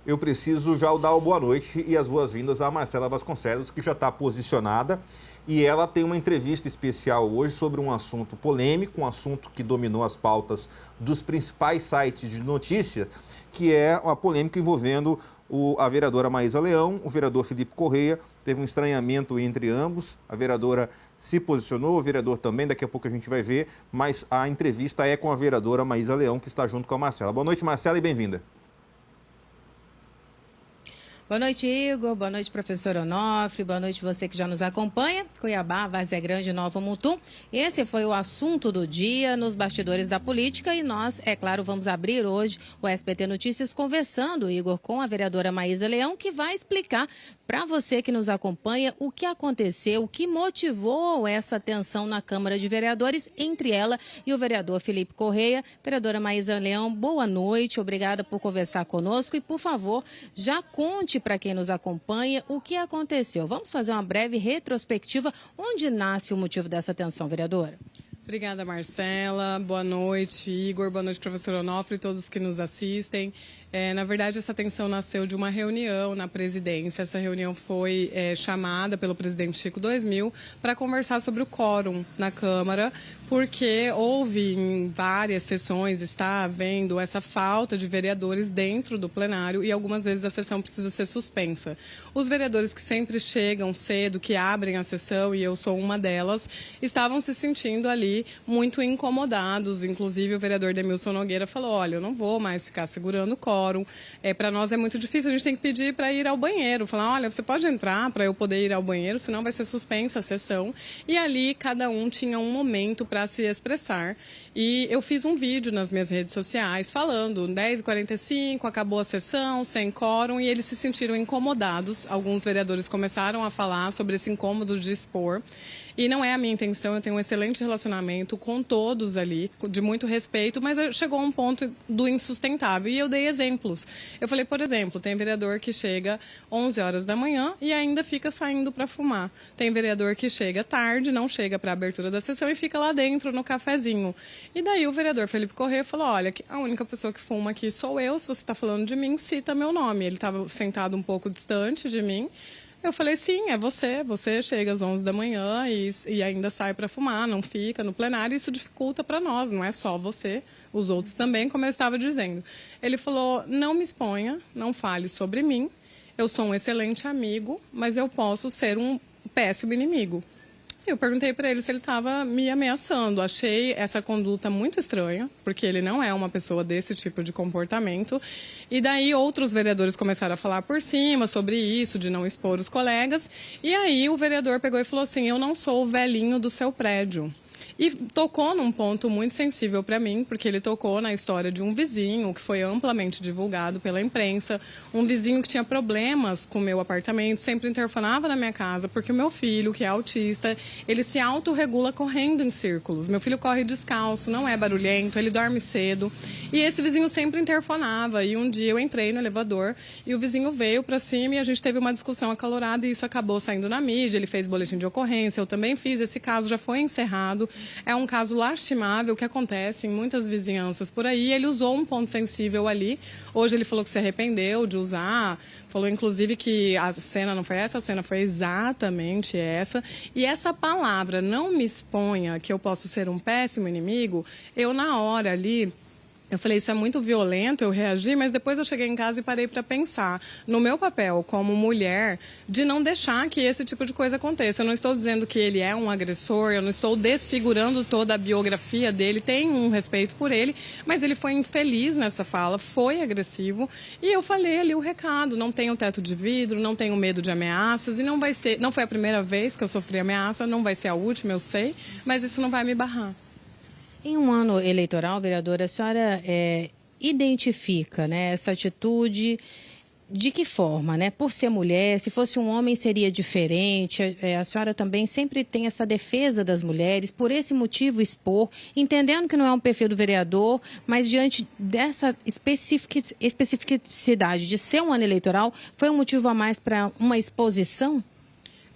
eu preciso já dar a boa noite e as boas-vindas à Marcela Vasconcelos, que já está posicionada. E ela tem uma entrevista especial hoje sobre um assunto polêmico, um assunto que dominou as pautas dos principais sites de notícia, que é uma polêmica envolvendo a vereadora Maísa Leão, o vereador Felipe Correia. Teve um estranhamento entre ambos, a vereadora se posicionou, o vereador também, daqui a pouco a gente vai ver, mas a entrevista é com a vereadora Maísa Leão, que está junto com a Marcela. Boa noite, Marcela, e bem-vinda. Boa noite, Igor. Boa noite, professor Onofre. Boa noite você que já nos acompanha. Cuiabá, Várzea Grande, Nova Mutum. Esse foi o assunto do dia nos bastidores da política e nós, é claro, vamos abrir hoje o SBT Notícias conversando, Igor, com a vereadora Maísa Leão, que vai explicar para você que nos acompanha o que aconteceu, o que motivou essa tensão na Câmara de Vereadores entre ela e o vereador Felipe Correia. Vereadora Maísa Leão, boa noite. Obrigada por conversar conosco e, por favor, já conte para quem nos acompanha o que aconteceu. Vamos fazer uma breve retrospectiva. Onde nasce o motivo dessa tensão, vereadora? Obrigada, Marcela. Boa noite, Igor. Boa noite, professor Onofre e todos que nos assistem. Na verdade, essa tensão nasceu de uma reunião na presidência. Essa reunião foi chamada pelo presidente Chico 2000 para conversar sobre o quórum na Câmara, porque houve em várias sessões, está havendo essa falta de vereadores dentro do plenário e algumas vezes a sessão precisa ser suspensa. Os vereadores que sempre chegam cedo, que abrem a sessão, e eu sou uma delas, estavam se sentindo ali muito incomodados. Inclusive, o vereador Demilson Nogueira falou: olha, eu não vou mais ficar segurando o quórum. Para nós é muito difícil, a gente tem que pedir para ir ao banheiro. Falar: olha, você pode entrar para eu poder ir ao banheiro, senão vai ser suspensa a sessão. E ali cada um tinha um momento para se expressar. E eu fiz um vídeo nas minhas redes sociais falando: 10h45, acabou a sessão, sem quórum, e eles se sentiram incomodados. Alguns vereadores começaram a falar sobre esse incômodo de expor. E não é a minha intenção, eu tenho um excelente relacionamento com todos ali, de muito respeito, mas chegou um ponto do insustentável e eu dei exemplos. Eu falei, por exemplo, tem vereador que chega 11 horas da manhã e ainda fica saindo para fumar. Tem vereador que chega tarde, não chega para a abertura da sessão e fica lá dentro no cafezinho. E daí o vereador Felipe Correia falou: olha, a única pessoa que fuma aqui sou eu, se você está falando de mim, cita meu nome. Ele estava sentado um pouco distante de mim. Eu falei: sim, é você. Você chega às 11 da manhã e ainda sai para fumar, não fica no plenário. Isso dificulta para nós, não é só você, os outros também, como eu estava dizendo. Ele falou: não me exponha, não fale sobre mim. Eu sou um excelente amigo, mas eu posso ser um péssimo inimigo. Eu perguntei para ele se ele estava me ameaçando. Achei essa conduta muito estranha, porque ele não é uma pessoa desse tipo de comportamento. E daí outros vereadores começaram a falar por cima sobre isso, de não expor os colegas. E aí o vereador pegou e falou assim: eu não sou o velhinho do seu prédio. E tocou num ponto muito sensível para mim, porque ele tocou na história de um vizinho que foi amplamente divulgado pela imprensa, um vizinho que tinha problemas com o meu apartamento, sempre interfonava na minha casa, porque o meu filho, que é autista, ele se autorregula correndo em círculos. Meu filho corre descalço, não é barulhento, ele dorme cedo, e esse vizinho sempre interfonava. E um dia eu entrei no elevador e o vizinho veio para cima e a gente teve uma discussão acalorada e isso acabou saindo na mídia. Ele fez boletim de ocorrência, eu também fiz, esse caso já foi encerrado. É um caso lastimável que acontece em muitas vizinhanças por aí. Ele usou um ponto sensível ali. Hoje ele falou que se arrependeu de usar. Falou, inclusive, que a cena não foi essa, a cena foi exatamente essa. E essa palavra, não me exponha, que eu posso ser um péssimo inimigo, eu na hora ali... Eu falei, isso é muito violento, eu reagi, mas depois eu cheguei em casa e parei para pensar no meu papel como mulher de não deixar que esse tipo de coisa aconteça. Eu não estou dizendo que ele é um agressor, eu não estou desfigurando toda a biografia dele, tenho um respeito por ele, mas ele foi infeliz nessa fala, foi agressivo e eu falei ali o recado: não tenho teto de vidro, não tenho medo de ameaças e não vai ser, não foi a primeira vez que eu sofri ameaça, não vai ser a última, eu sei, mas isso não vai me barrar. Em um ano eleitoral, vereadora, a senhora identifica, né, essa atitude de que forma, né? Por ser mulher, se fosse um homem seria diferente. A senhora também sempre tem essa defesa das mulheres, por esse motivo expor, entendendo que não é um perfil do vereador, mas diante dessa especificidade de ser um ano eleitoral, foi um motivo a mais para uma exposição?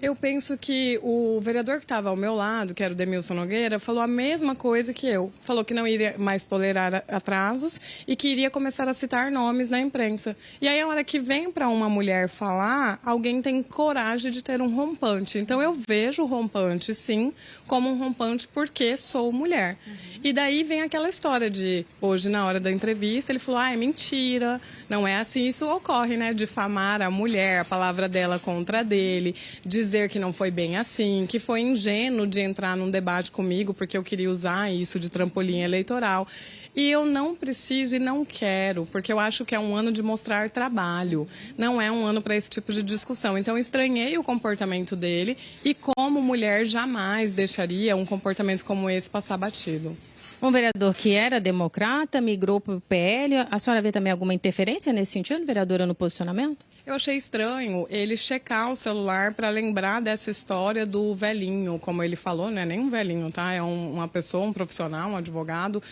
Eu penso que o vereador que estava ao meu lado, que era o Demilson Nogueira, falou a mesma coisa que eu. Falou que não iria mais tolerar atrasos e que iria começar a citar nomes na imprensa. E aí, a hora que vem para uma mulher falar, alguém tem coragem de ter um rompante. Então, eu vejo o rompante, sim, como um rompante porque sou mulher. E daí vem aquela história de, hoje, na hora da entrevista, ele falou, é mentira, não é assim. Isso ocorre, né? Difamar a mulher, a palavra dela contra a dele, dizer que não foi bem assim, que foi ingênuo de entrar num debate comigo porque eu queria usar isso de trampolim eleitoral. E eu não preciso e não quero, porque eu acho que é um ano de mostrar trabalho, não é um ano para esse tipo de discussão. Então, eu estranhei o comportamento dele e, como mulher, jamais deixaria um comportamento como esse passar batido. Um vereador que era democrata, migrou para o PL. A senhora vê também alguma interferência nesse sentido, vereadora, no posicionamento? Eu achei estranho ele checar o celular para lembrar dessa história do velhinho, como ele falou, não é nem um velhinho, tá? É uma pessoa, um profissional, um advogado,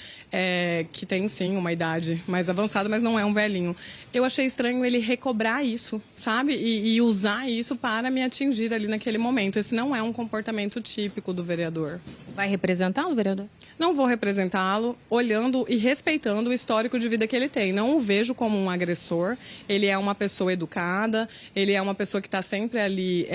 que tem, sim, uma idade mais avançada, mas não é um velhinho. Eu achei estranho ele recobrar isso, sabe? E usar isso para me atingir ali naquele momento. Esse não é um comportamento típico do vereador. Vai representá-lo, vereador? Não vou representá-lo, olhando e respeitando o histórico de vida que ele tem. Não o vejo como um agressor. Ele é uma pessoa educada, ele é uma pessoa que está sempre ali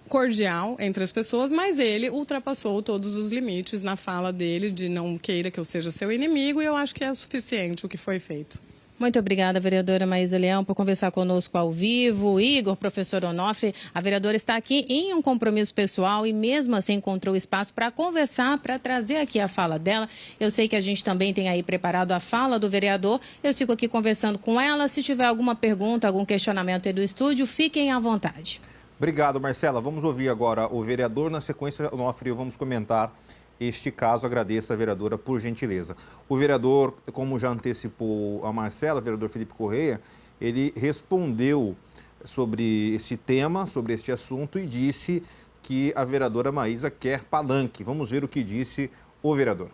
cordial entre as pessoas, mas ele ultrapassou todos os limites na fala dele de não queira que eu seja seu inimigo, e eu acho que é o suficiente o que foi feito. Muito obrigada, vereadora Maísa Leão, por conversar conosco ao vivo. Igor, professor Onofre, a vereadora está aqui em um compromisso pessoal e mesmo assim encontrou espaço para conversar, para trazer aqui a fala dela. Eu sei que a gente também tem aí preparado a fala do vereador. Eu fico aqui conversando com ela. Se tiver alguma pergunta, algum questionamento aí do estúdio, fiquem à vontade. Obrigado, Marcela. Vamos ouvir agora o vereador. Na sequência, Onofre, vamos comentar este caso. Agradeço a vereadora por gentileza. O vereador, como já antecipou a Marcela, o vereador Felipe Correia, ele respondeu sobre esse tema, sobre este assunto, e disse que a vereadora Maísa quer palanque. Vamos ver o que disse o vereador.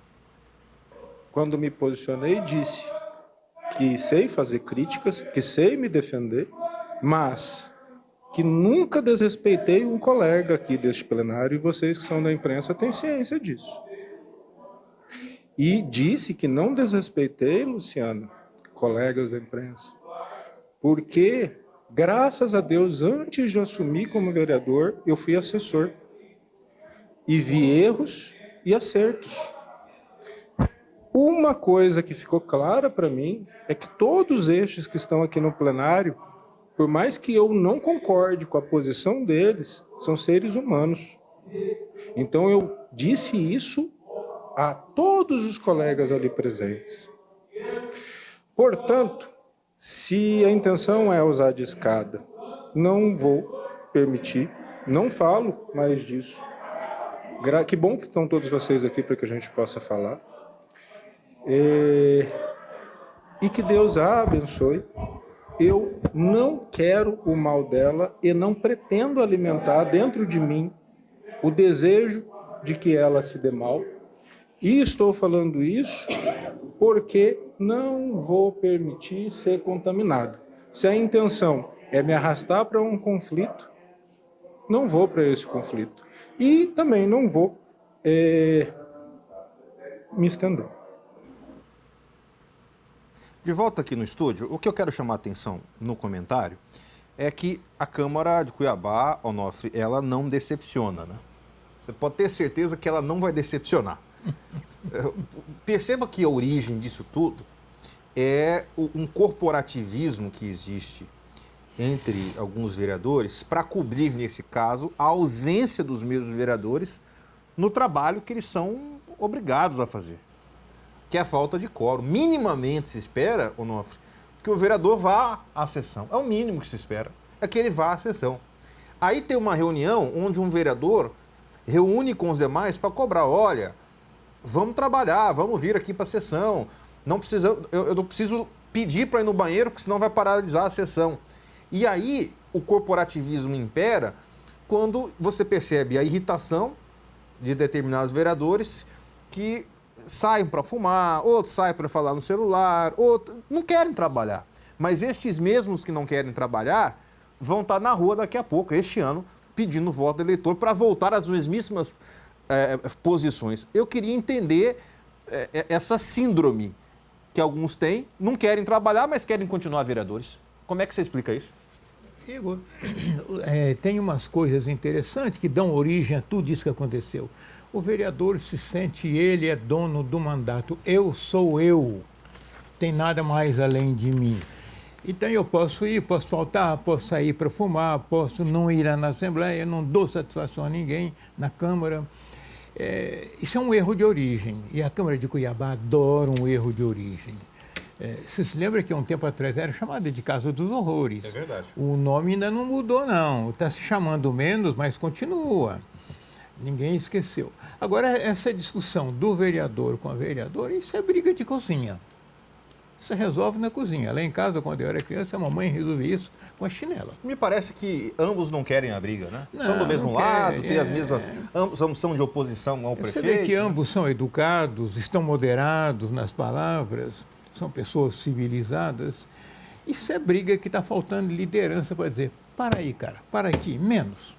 Quando me posicionei, disse que sei fazer críticas, que sei me defender, mas que nunca desrespeitei um colega aqui deste plenário, e vocês que são da imprensa têm ciência disso. E disse que não desrespeitei, Luciano, colegas da imprensa, porque, graças a Deus, antes de assumir como vereador, eu fui assessor e vi erros e acertos. Uma coisa que ficou clara para mim é que todos estes que estão aqui no plenário, por mais que eu não concorde com a posição deles, são seres humanos. Então eu disse isso a todos os colegas ali presentes. Portanto, se a intenção é usar de escada, não vou permitir, não falo mais disso. Que bom que estão todos vocês aqui para que a gente possa falar. E que Deus a abençoe. Eu não quero o mal dela e não pretendo alimentar dentro de mim o desejo de que ela se dê mal. E estou falando isso porque não vou permitir ser contaminado. Se a intenção é me arrastar para um conflito, não vou para esse conflito. E também não vou me estender. De volta aqui no estúdio, o que eu quero chamar a atenção no comentário é que a Câmara de Cuiabá, Onofre, ela não decepciona, né? Você pode ter certeza que ela não vai decepcionar. Perceba que a origem disso tudo é um corporativismo que existe entre alguns vereadores para cobrir, nesse caso, a ausência dos mesmos vereadores no trabalho que eles são obrigados a fazer, que é a falta de quórum. Minimamente se espera, Onofre, que o vereador vá à sessão. É o mínimo que se espera, é que ele vá à sessão. Aí tem uma reunião onde um vereador reúne com os demais para cobrar, olha, vamos trabalhar, vamos vir aqui para a sessão, eu não preciso pedir para ir no banheiro, porque senão vai paralisar a sessão. E aí o corporativismo impera quando você percebe a irritação de determinados vereadores que saem para fumar, outros saem para falar no celular, outros não querem trabalhar. Mas estes mesmos que não querem trabalhar vão estar na rua daqui a pouco, este ano, pedindo voto do eleitor para voltar às mesmíssimas posições. Eu queria entender essa síndrome que alguns têm, não querem trabalhar, mas querem continuar vereadores. Como é que você explica isso? Igor, tem umas coisas interessantes que dão origem a tudo isso que aconteceu. O vereador se sente, ele é dono do mandato. Eu sou eu. Tem nada mais além de mim. Então eu posso ir, posso faltar, posso sair para fumar, posso não ir lá na Assembleia, não dou satisfação a ninguém na Câmara. Isso é um erro de origem. E a Câmara de Cuiabá adora um erro de origem. Você se lembra que há um tempo atrás era chamada de Casa dos Horrores? É verdade. O nome ainda não mudou, não. Está se chamando menos, mas continua. Ninguém esqueceu. Agora, essa discussão do vereador com a vereadora, isso é briga de cozinha. Isso resolve na cozinha. Lá em casa, quando eu era criança, a mamãe resolvia isso com a chinela. Me parece que ambos não querem a briga, né? Não, são do mesmo não lado, querem, têm as mesmas... Ambos são de oposição ao prefeito. Você vê que ambos são educados, estão moderados nas palavras, são pessoas civilizadas. Isso é briga que está faltando liderança para dizer, para aí, cara, para aqui, menos.